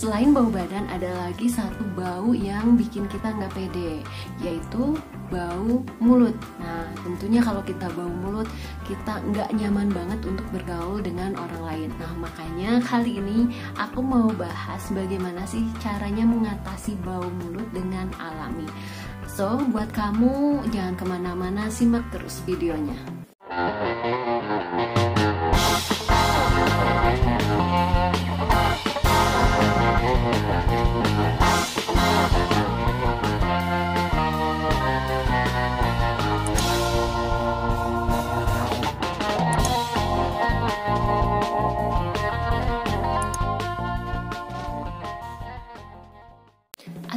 Selain bau badan, ada lagi satu bau yang bikin kita nggak pede, yaitu bau mulut. Nah, tentunya kalau kita bau mulut, kita nggak nyaman banget untuk bergaul dengan orang lain. Nah, makanya kali ini aku mau bahas bagaimana sih caranya mengatasi bau mulut dengan alami. So, buat kamu jangan kemana-mana, simak terus videonya.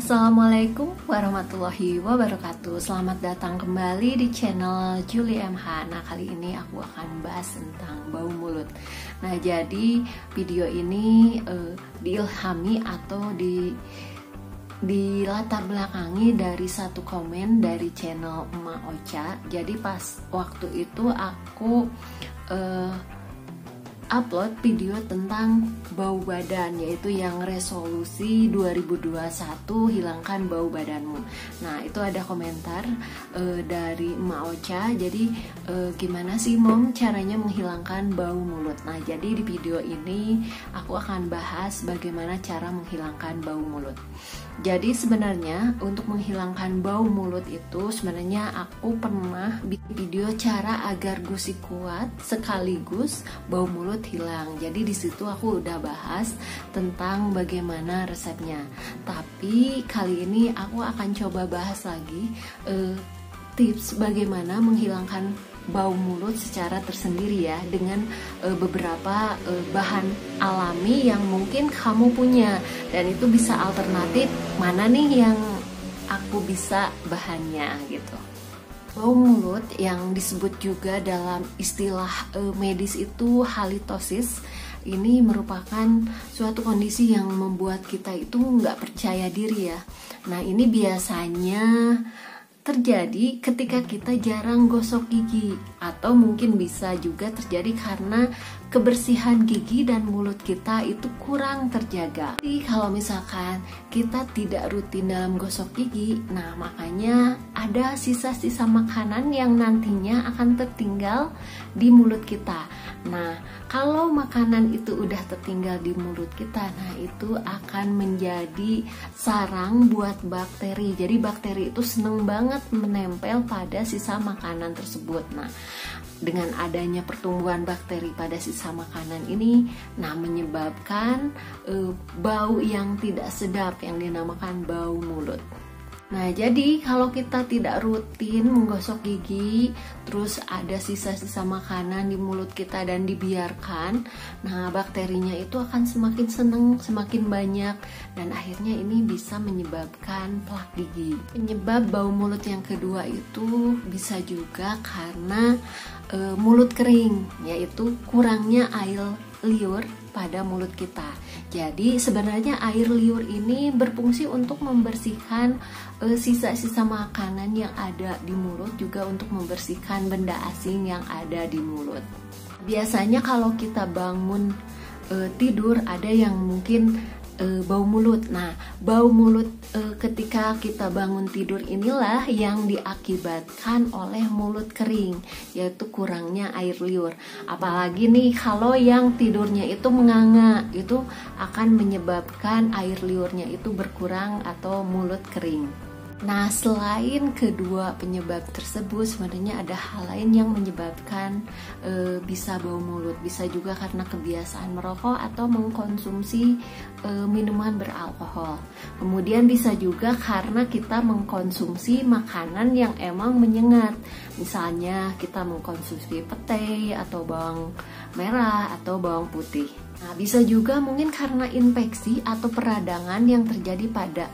Assalamualaikum warahmatullahi wabarakatuh. Selamat datang kembali di channel Julie MH. Nah, kali ini aku akan bahas tentang bau mulut. Nah, jadi video ini diilhami atau di latar belakangi dari satu komen dari channel Emak Ocha. Jadi pas waktu itu aku upload video tentang bau badan, yaitu yang resolusi 2021 hilangkan bau badanmu. Nah, itu ada komentar dari Emak Ocha. Jadi gimana sih Mom caranya menghilangkan bau mulut? Nah, jadi di video ini aku akan bahas bagaimana cara menghilangkan bau mulut. Jadi sebenarnya untuk menghilangkan bau mulut itu sebenarnya aku pernah bikin video cara agar gusi kuat sekaligus bau mulut hilang. Jadi di situ aku udah bahas tentang bagaimana resepnya. Tapi kali ini aku akan coba bahas lagi tips bagaimana menghilangkan bau mulut secara tersendiri ya, dengan beberapa bahan alami yang mungkin kamu punya, dan itu bisa alternatif mana nih yang aku bisa bahannya gitu. Bau mulut yang disebut juga dalam istilah medis itu halitosis, ini merupakan suatu kondisi yang membuat kita itu nggak percaya diri ya. Nah, ini biasanya terjadi ketika kita jarang gosok gigi, atau mungkin bisa juga terjadi karena kebersihan gigi dan mulut kita itu kurang terjaga. Jadi kalau misalkan kita tidak rutin dalam gosok gigi, nah makanya ada sisa-sisa makanan yang nantinya akan tertinggal di mulut kita. Nah, kalau makanan itu udah tertinggal di mulut kita, nah itu akan menjadi sarang buat bakteri. Jadi bakteri itu seneng banget menempel pada sisa makanan tersebut. Nah, dengan adanya pertumbuhan bakteri pada sisa makanan ini, nah menyebabkan bau yang tidak sedap yang dinamakan bau mulut. Nah, jadi kalau kita tidak rutin menggosok gigi, terus ada sisa-sisa makanan di mulut kita dan dibiarkan, nah bakterinya itu akan semakin seneng, semakin banyak, dan akhirnya ini bisa menyebabkan plak gigi. Penyebab bau mulut yang kedua itu bisa juga karena mulut kering, yaitu kurangnya air liur pada mulut kita. Jadi sebenarnya air liur ini berfungsi untuk membersihkan sisa-sisa makanan yang ada di mulut, juga untuk membersihkan benda asing yang ada di mulut. Biasanya kalau kita bangun tidur, ada yang mungkin bau mulut. Nah, bau mulut ketika kita bangun tidur inilah yang diakibatkan oleh mulut kering, yaitu kurangnya air liur. Apalagi nih kalau yang tidurnya itu menganga, itu akan menyebabkan air liurnya itu berkurang atau mulut kering. Nah, selain kedua penyebab tersebut, sebenarnya ada hal lain yang menyebabkan bisa bau mulut. Bisa juga karena kebiasaan merokok atau mengkonsumsi minuman beralkohol. Kemudian bisa juga karena kita mengkonsumsi makanan yang emang menyengat. Misalnya kita mengkonsumsi pete atau bawang merah atau bawang putih. Nah, bisa juga mungkin karena infeksi atau peradangan yang terjadi pada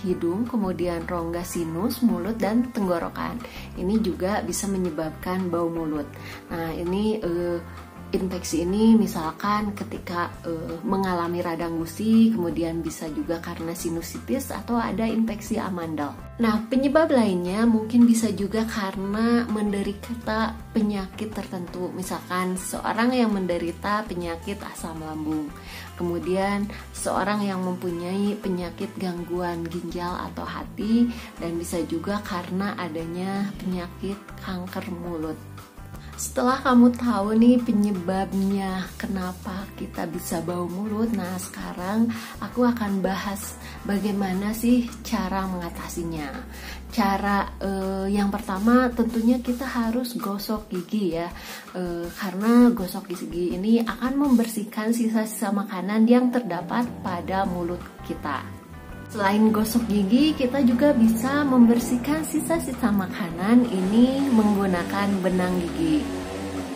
hidung, kemudian rongga sinus, mulut, dan tenggorokan. Ini juga bisa menyebabkan bau mulut. Nah, ini infeksi ini misalkan ketika mengalami radang gusi, kemudian bisa juga karena sinusitis atau ada infeksi amandel. Nah, penyebab lainnya mungkin bisa juga karena menderita penyakit tertentu, misalkan seorang yang menderita penyakit asam lambung, kemudian seorang yang mempunyai penyakit gangguan ginjal atau hati, dan bisa juga karena adanya penyakit kanker mulut. Setelah kamu tahu nih penyebabnya kenapa kita bisa bau mulut, nah sekarang aku akan bahas bagaimana sih cara mengatasinya. Cara yang pertama tentunya kita harus gosok gigi ya, karena gosok gigi ini akan membersihkan sisa-sisa makanan yang terdapat pada mulut kita. Selain gosok gigi, kita juga bisa membersihkan sisa-sisa makanan ini menggunakan benang gigi.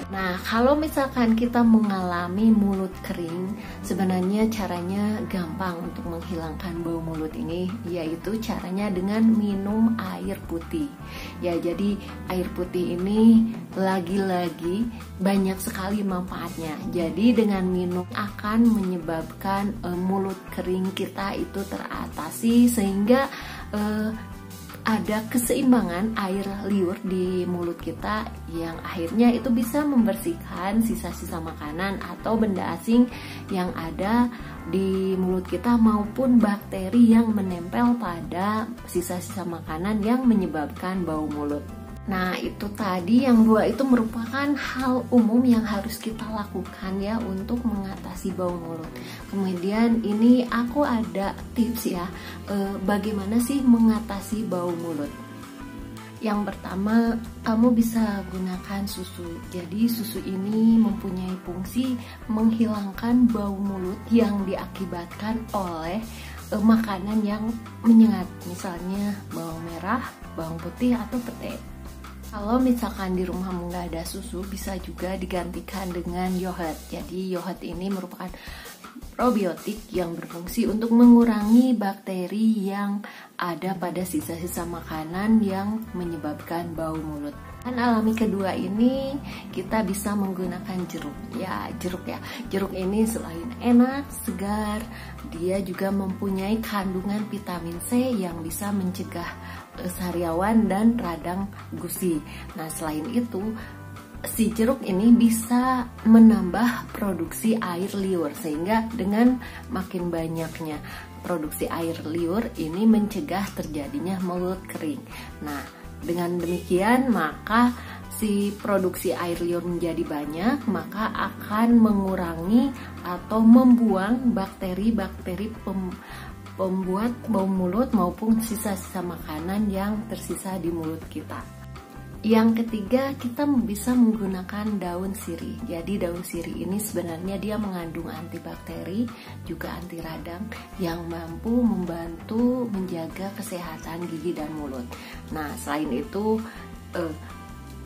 Nah, kalau misalkan kita mengalami mulut kering, sebenarnya caranya gampang untuk menghilangkan bau mulut ini, yaitu caranya dengan minum air putih. Ya, jadi air putih ini lagi-lagi banyak sekali manfaatnya. Jadi dengan minum akan menyebabkan mulut kering kita itu teratasi, sehingga ada keseimbangan air liur di mulut kita yang akhirnya itu bisa membersihkan sisa-sisa makanan atau benda asing yang ada di mulut kita maupun bakteri yang menempel pada sisa-sisa makanan yang menyebabkan bau mulut. Nah, itu tadi yang dua itu merupakan hal umum yang harus kita lakukan ya untuk mengatasi bau mulut. Kemudian ini aku ada tips ya, bagaimana sih mengatasi bau mulut. Yang pertama, kamu bisa gunakan susu. Jadi susu ini mempunyai fungsi menghilangkan bau mulut yang diakibatkan oleh makanan yang menyengat, misalnya bawang merah, bawang putih atau pete. Kalau misalkan di rumahmu nggak ada susu, bisa juga digantikan dengan yogurt. Jadi yogurt ini merupakan probiotik yang berfungsi untuk mengurangi bakteri yang ada pada sisa-sisa makanan yang menyebabkan bau mulut. Dan alami kedua ini kita bisa menggunakan jeruk. Ya, jeruk ini selain enak, segar, dia juga mempunyai kandungan vitamin C yang bisa mencegah sariawan dan radang gusi. Nah, selain itu si jeruk ini bisa menambah produksi air liur, sehingga dengan makin banyaknya produksi air liur ini mencegah terjadinya mulut kering. Nah, dengan demikian maka si produksi air liur menjadi banyak, maka akan mengurangi atau membuang bakteri-bakteri pembuat bau mulut maupun sisa-sisa makanan yang tersisa di mulut kita. Yang ketiga, kita bisa menggunakan daun sirih. Jadi daun sirih ini sebenarnya dia mengandung antibakteri, juga anti radang yang mampu membantu menjaga kesehatan gigi dan mulut. Nah, selain itu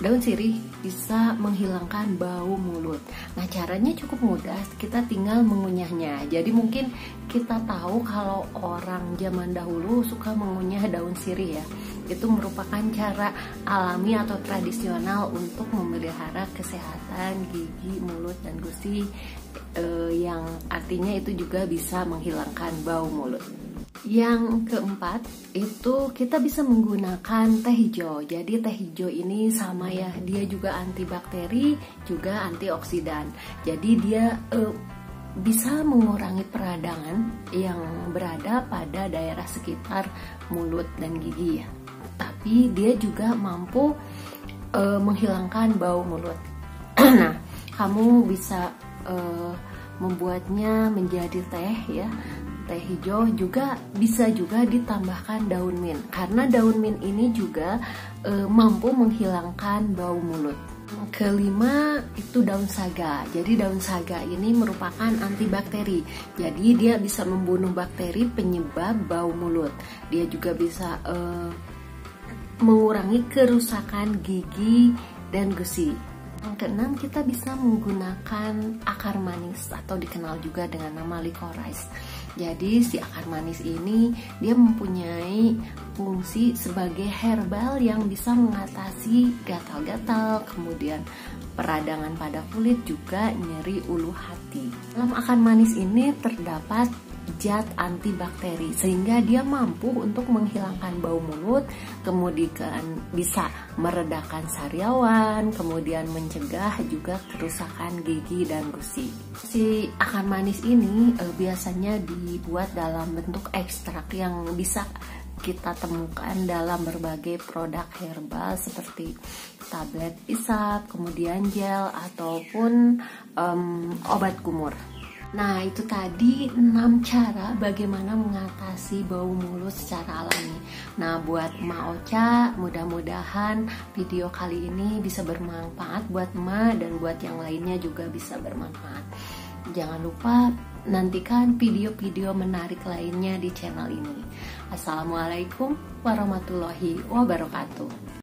daun sirih bisa menghilangkan bau mulut. Nah, caranya cukup mudah, kita tinggal mengunyahnya. Jadi mungkin kita tahu kalau orang zaman dahulu suka mengunyah daun sirih ya. Itu merupakan cara alami atau tradisional untuk memelihara kesehatan gigi, mulut, dan gusi, yang artinya itu juga bisa menghilangkan bau mulut. Yang keempat itu kita bisa menggunakan teh hijau. Jadi teh hijau ini sama ya, dia juga antibakteri juga antioksidan. Jadi dia bisa mengurangi peradangan yang berada pada daerah sekitar mulut dan gigi ya. Tapi dia juga mampu menghilangkan bau mulut. Nah, kamu bisa membuatnya menjadi teh ya. Teh hijau juga bisa juga ditambahkan daun mint, karena daun mint ini juga mampu menghilangkan bau mulut. Kelima itu daun saga. Jadi daun saga ini merupakan antibakteri. Jadi dia bisa membunuh bakteri penyebab bau mulut. Dia juga bisa mengurangi kerusakan gigi dan gusi. Yang keenam, kita bisa menggunakan akar manis atau dikenal juga dengan nama licorice. Jadi si akar manis ini dia mempunyai fungsi sebagai herbal yang bisa mengatasi gatal-gatal, kemudian peradangan pada kulit, juga nyeri ulu hati. Dalam akan manis ini terdapat zat antibakteri sehingga dia mampu untuk menghilangkan bau mulut, kemudian bisa meredakan sariawan, kemudian mencegah juga kerusakan gigi dan gusi. Si akan manis ini biasanya dibuat dalam bentuk ekstrak yang bisa kita temukan dalam berbagai produk herbal seperti tablet isap, kemudian gel ataupun obat kumur. Nah, itu tadi 6 cara bagaimana mengatasi bau mulut secara alami. Nah, buat Emak Ocha, mudah-mudahan video kali ini bisa bermanfaat buat Emak dan buat yang lainnya juga bisa bermanfaat. Jangan lupa nantikan video-video menarik lainnya di channel ini. Assalamualaikum warahmatullahi wabarakatuh.